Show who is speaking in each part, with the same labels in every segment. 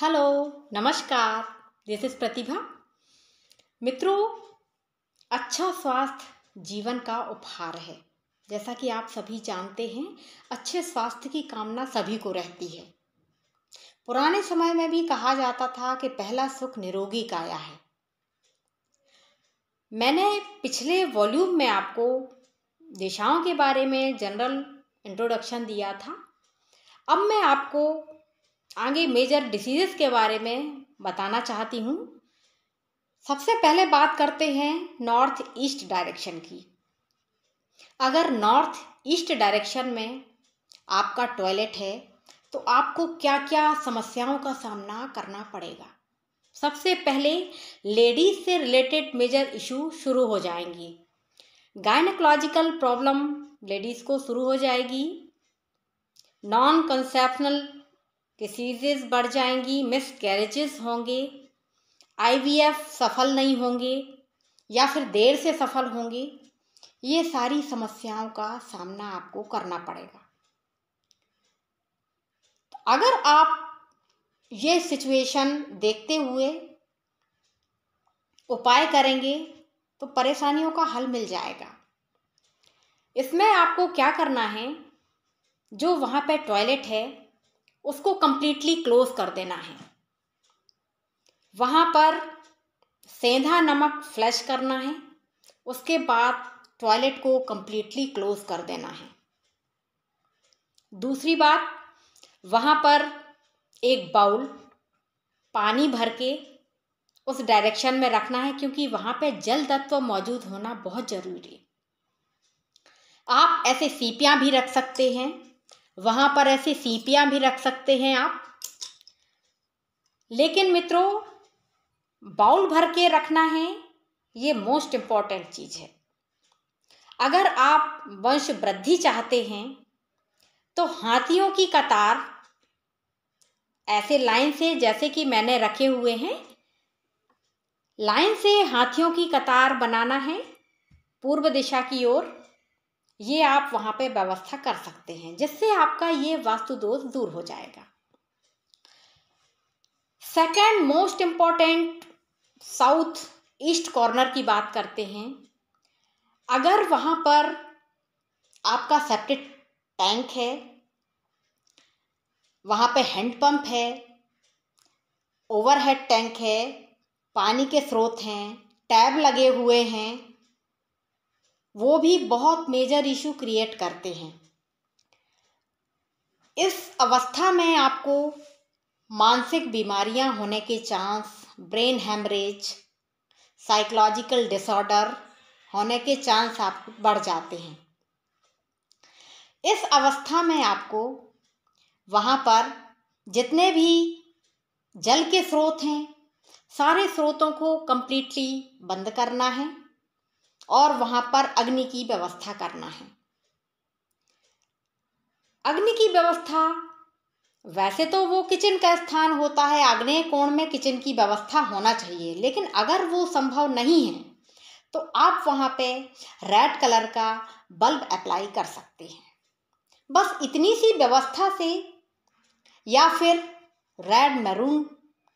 Speaker 1: Hello, नमस्कार। This is प्रतिभा। मित्रों, अच्छा स्वास्थ्य जीवन का उपहार है। जैसा कि आप सभी जानते हैं, अच्छे स्वास्थ्य की कामना सभी को रहती है। पुराने समय में भी कहा जाता था कि पहला सुख निरोगी काया है। मैंने पिछले वॉल्यूम में आपको दिशाओं के बारे में जनरल इंट्रोडक्शन दिया था। अब मैं आपको आगे मेजर डिसीजेस के बारे में बताना चाहती हूँ। सबसे पहले बात करते हैं नॉर्थ ईस्ट डायरेक्शन की। अगर नॉर्थ ईस्ट डायरेक्शन में आपका टॉयलेट है तो आपको क्या क्या समस्याओं का सामना करना पड़ेगा। सबसे पहले लेडीज से रिलेटेड मेजर इशू शुरू हो जाएंगी। गायनेकोलॉजिकल प्रॉब्लम लेडीज को शुरू हो जाएगी। नॉन कंसेप्शनल डिसीजेस बढ़ जाएंगी, मिसकैरेजेस होंगे, आईवीएफ सफल नहीं होंगे या फिर देर से सफल होंगे। ये सारी समस्याओं का सामना आपको करना पड़ेगा। अगर आप ये सिचुएशन देखते हुए उपाय करेंगे तो परेशानियों का हल मिल जाएगा। इसमें आपको क्या करना है, जो वहाँ पे टॉयलेट है उसको कंप्लीटली क्लोज कर देना है। वहाँ पर सेंधा नमक फ्लश करना है। उसके बाद टॉयलेट को कंप्लीटली क्लोज कर देना है। दूसरी बात, वहाँ पर एक बाउल पानी भर के उस डायरेक्शन में रखना है, क्योंकि वहाँ पे जल तत्व मौजूद होना बहुत जरूरी है। आप ऐसे सीपियाँ भी रख सकते हैं, वहाँ पर ऐसे सीपियाँ भी रख सकते हैं आप। लेकिन मित्रों, बाउल भर के रखना है, ये मोस्ट इम्पॉर्टेंट चीज़ है। अगर आप वंश वृद्धि चाहते हैं तो हाथियों की कतार ऐसे लाइन से, जैसे कि मैंने रखे हुए हैं, लाइन से हाथियों की कतार बनाना है पूर्व दिशा की ओर। ये आप वहाँ पे व्यवस्था कर सकते हैं, जिससे आपका ये वास्तु दोष दूर हो जाएगा। Second most important, south east corner की बात करते हैं। अगर वहाँ पर आपका सेप्टिक टैंक है, वहाँ पे हैंडपंप है, ओवरहेड टैंक है, पानी के स्रोत हैं, टैब लगे हुए हैं, वो भी बहुत मेजर इशू क्रिएट करते हैं। इस अवस्था में आपको मानसिक बीमारियां होने के chance, brain haemorrhage, psychological disorder होने के चांस आप बढ़ जाते हैं। इस अवस्था में आपको वहाँ पर जितने भी जल के स्रोत हैं, सारे स्रोतों को कंप्लीटली बंद करना है और वहाँ पर अग्नि की व्यवस्था करना है। अग्नि की व्यवस्था, वैसे तो वो किचन का स्थान होता है, आग्नेय कोण में किचन की व्यवस्था होना चाहिए, लेकिन अगर वो संभव नहीं है तो आप वहाँ पे रेड कलर का बल्ब अप्लाई कर सकते हैं। बस इतनी सी व्यवस्था से, या फिर रेड मैरून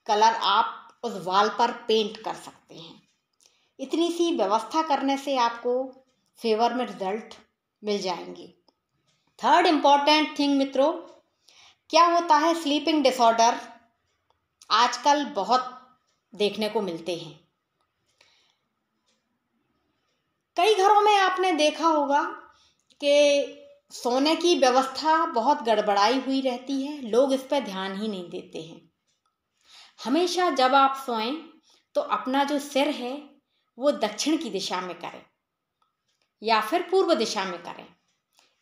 Speaker 1: कलर आप उस वॉल पर पेंट कर सकते हैं। इतनी सी व्यवस्था करने से आपको फेवर में रिजल्ट मिल जाएंगे। थर्ड इम्पॉर्टेंट थिंग मित्रों, क्या होता है, स्लीपिंग डिसऑर्डर आजकल बहुत देखने को मिलते हैं। कई घरों में आपने देखा होगा कि सोने की व्यवस्था बहुत गड़बड़ाई हुई रहती है, लोग इस पर ध्यान ही नहीं देते हैं। हमेशा जब आप सोएं तो अपना जो सिर है वो दक्षिण की दिशा में करें या फिर पूर्व दिशा में करें।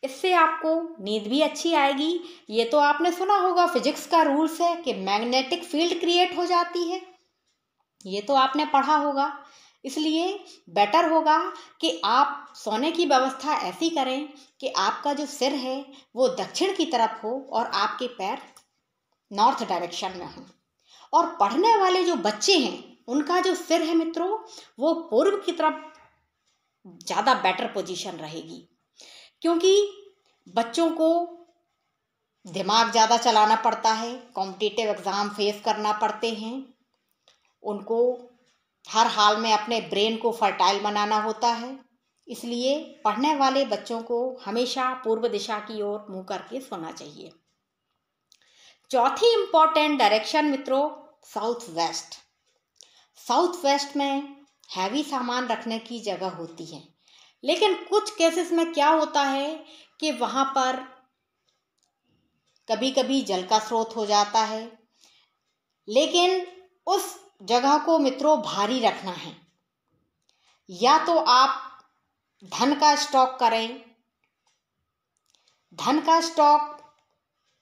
Speaker 1: इससे आपको नींद भी अच्छी आएगी। ये तो आपने सुना होगा, फिजिक्स का रूल्स है कि मैग्नेटिक फील्ड क्रिएट हो जाती है, ये तो आपने पढ़ा होगा। इसलिए बेटर होगा कि आप सोने की व्यवस्था ऐसी करें कि आपका जो सिर है वो दक्षिण की तरफ हो और आपके पैर नॉर्थ डायरेक्शन में हो। और पढ़ने वाले जो बच्चे हैं उनका जो सिर है मित्रों, वो पूर्व की तरफ ज़्यादा बेटर पोजीशन रहेगी, क्योंकि बच्चों को दिमाग ज़्यादा चलाना पड़ता है, कॉम्पिटिटिव एग्ज़ाम फेस करना पड़ते हैं, उनको हर हाल में अपने ब्रेन को फर्टाइल बनाना होता है। इसलिए पढ़ने वाले बच्चों को हमेशा पूर्व दिशा की ओर मुँह करके सोना चाहिए। चौथी इम्पोर्टेंट डायरेक्शन मित्रों, साउथ वेस्ट। साउथ वेस्ट में हैवी सामान रखने की जगह होती है, लेकिन कुछ केसेस में क्या होता है कि वहाँ पर कभी कभी जल का स्रोत हो जाता है, लेकिन उस जगह को मित्रों भारी रखना है। या तो आप धन का स्टॉक करें। धन का स्टॉक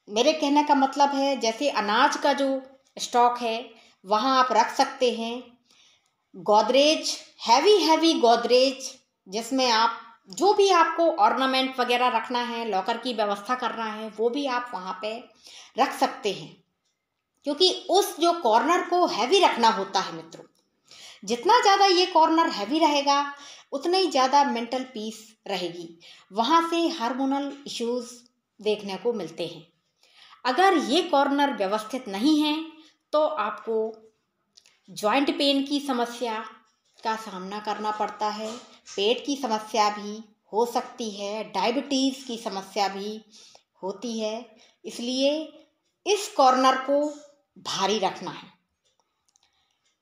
Speaker 1: मेरे कहने का मतलब है जैसे अनाज का जो स्टॉक है वहाँ आप रख सकते हैं। गोदरेज, हैवी गोदरेज, जिसमें आप जो भी आपको ऑर्नामेंट वगैरह रखना है, लॉकर की व्यवस्था करना है, वो भी आप वहाँ पे रख सकते हैं। क्योंकि उस जो कॉर्नर को हैवी रखना होता है मित्रों, जितना ज़्यादा ये कॉर्नर हैवी रहेगा उतना ही ज़्यादा मेंटल पीस रहेगी। वहाँ से हार्मोनल इश्यूज देखने को मिलते हैं। अगर ये कॉर्नर व्यवस्थित नहीं है तो आपको जॉइंट पेन की समस्या का सामना करना पड़ता है, पेट की समस्या भी हो सकती है, डायबिटीज़ की समस्या भी होती है। इसलिए इस कॉर्नर को भारी रखना है।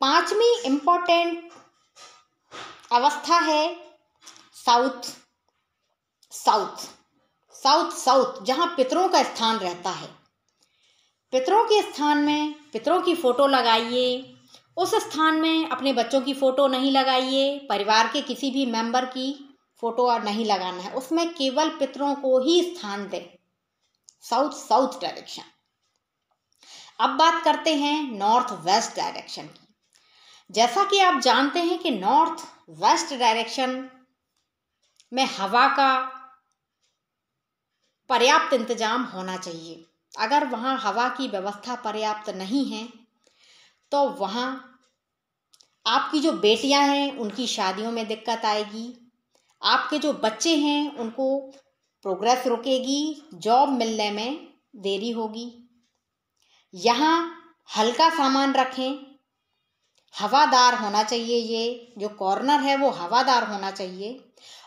Speaker 1: पांचवी इम्पोर्टेंट अवस्था है साउथ साउथ साउथ साउथ जहाँ पितरों का स्थान रहता है। पितरों के स्थान में पितरों की फ़ोटो लगाइए। उस स्थान में अपने बच्चों की फ़ोटो नहीं लगाइए, परिवार के किसी भी मेंबर की फ़ोटो नहीं लगाना है, उसमें केवल पितरों को ही स्थान दें। South south direction. अब बात करते हैं नॉर्थ वेस्ट डायरेक्शन की। जैसा कि आप जानते हैं कि नॉर्थ वेस्ट डायरेक्शन में हवा का पर्याप्त इंतजाम होना चाहिए। अगर वहाँ हवा की व्यवस्था पर्याप्त नहीं है तो वहाँ आपकी जो बेटियां हैं उनकी शादियों में दिक्कत आएगी, आपके जो बच्चे हैं उनको प्रोग्रेस रुकेगी, जॉब मिलने में देरी होगी। यहाँ हल्का सामान रखें, हवादार होना चाहिए, ये जो कॉर्नर है वो हवादार होना चाहिए।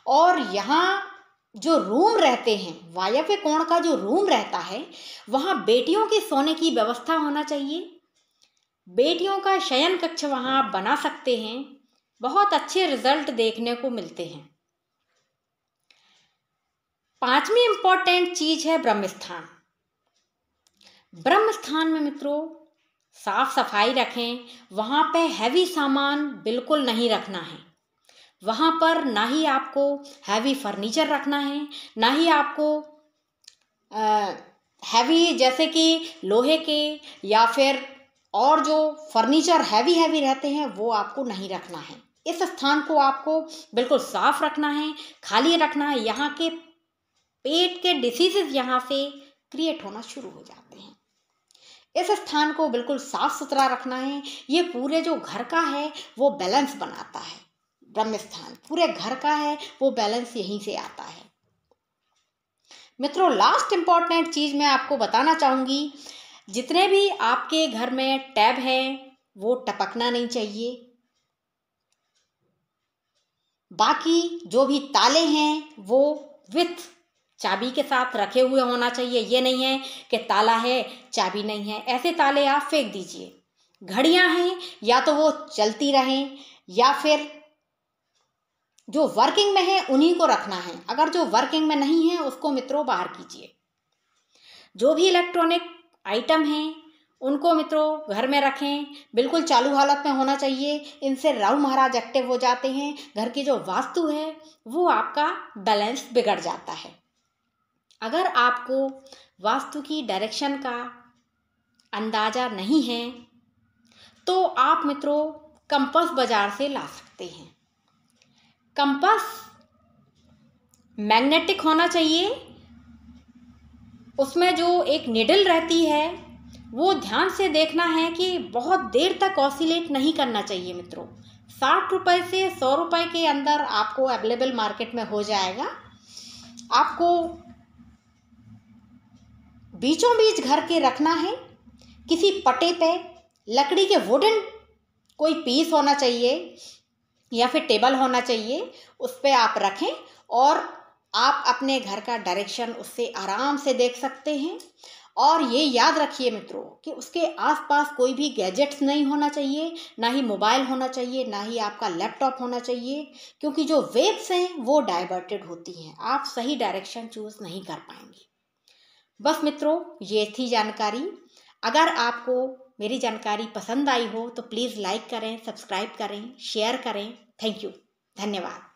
Speaker 1: और यहाँ जो रूम रहते हैं, वायव्य कोण का जो रूम रहता है, वहाँ बेटियों के सोने की व्यवस्था होना चाहिए। बेटियों का शयन कक्ष वहाँ आप बना सकते हैं, बहुत अच्छे रिजल्ट देखने को मिलते हैं। पांचवी इंपॉर्टेंट चीज है ब्रह्मस्थान। ब्रह्मस्थान में मित्रों साफ सफाई रखें। वहाँ पे हैवी सामान बिल्कुल नहीं रखना है। वहाँ पर ना ही आपको हैवी फर्नीचर रखना है, ना ही आपको हैवी जैसे कि लोहे के या फिर और जो फर्नीचर हैवी रहते हैं वो आपको नहीं रखना है। इस स्थान को आपको बिल्कुल साफ रखना है, खाली रखना है। यहाँ के पेट के डिसीजेस यहाँ से क्रिएट होना शुरू हो जाते हैं। इस स्थान को बिल्कुल साफ सुथरा रखना है। ये पूरे जो घर का है वो बैलेंस बनाता है। ब्रह्मस्थान पूरे घर का है, वो बैलेंस यहीं से आता है। मित्रों लास्ट इंपॉर्टेंट चीज मैं आपको बताना चाहूंगी, जितने भी आपके घर में टैब हैं वो टपकना नहीं चाहिए। बाकी जो भी ताले हैं वो विथ चाबी के साथ रखे हुए होना चाहिए। ये नहीं है कि ताला है चाबी नहीं है, ऐसे ताले आप फेंक दीजिए। घड़ियां हैं या तो वो चलती रहें या फिर जो वर्किंग में है उन्हीं को रखना है। अगर जो वर्किंग में नहीं है उसको मित्रों बाहर कीजिए। जो भी इलेक्ट्रॉनिक आइटम हैं उनको मित्रों घर में रखें, बिल्कुल चालू हालत में होना चाहिए। इनसे राहु महाराज एक्टिव हो जाते हैं, घर की जो वास्तु है वो आपका बैलेंस बिगड़ जाता है। अगर आपको वास्तु की डायरेक्शन का अंदाजा नहीं है तो आप मित्रों कंपास बाजार से ला सकते हैं। कंपास मैग्नेटिक होना चाहिए। उसमें जो एक निडल रहती है वो ध्यान से देखना है कि बहुत देर तक ऑसिलेट नहीं करना चाहिए मित्रों। 60 रुपये से 100 रुपये के अंदर आपको अवेलेबल मार्केट में हो जाएगा। आपको बीचों बीच घर के रखना है। किसी पटे पे लकड़ी के वुडन कोई पीस होना चाहिए या फिर टेबल होना चाहिए, उस पे आप रखें और आप अपने घर का डायरेक्शन उससे आराम से देख सकते हैं। और ये याद रखिए मित्रों कि उसके आसपास कोई भी गैजेट्स नहीं होना चाहिए, ना ही मोबाइल होना चाहिए, ना ही आपका लैपटॉप होना चाहिए, क्योंकि जो वेव्स हैं वो डाइवर्टेड होती हैं, आप सही डायरेक्शन चूज नहीं कर पाएंगे। बस मित्रों, ये थी जानकारी। अगर आपको मेरी जानकारी पसंद आई हो तो प्लीज़ लाइक करें, सब्सक्राइब करें, शेयर करें। थैंक यू, धन्यवाद।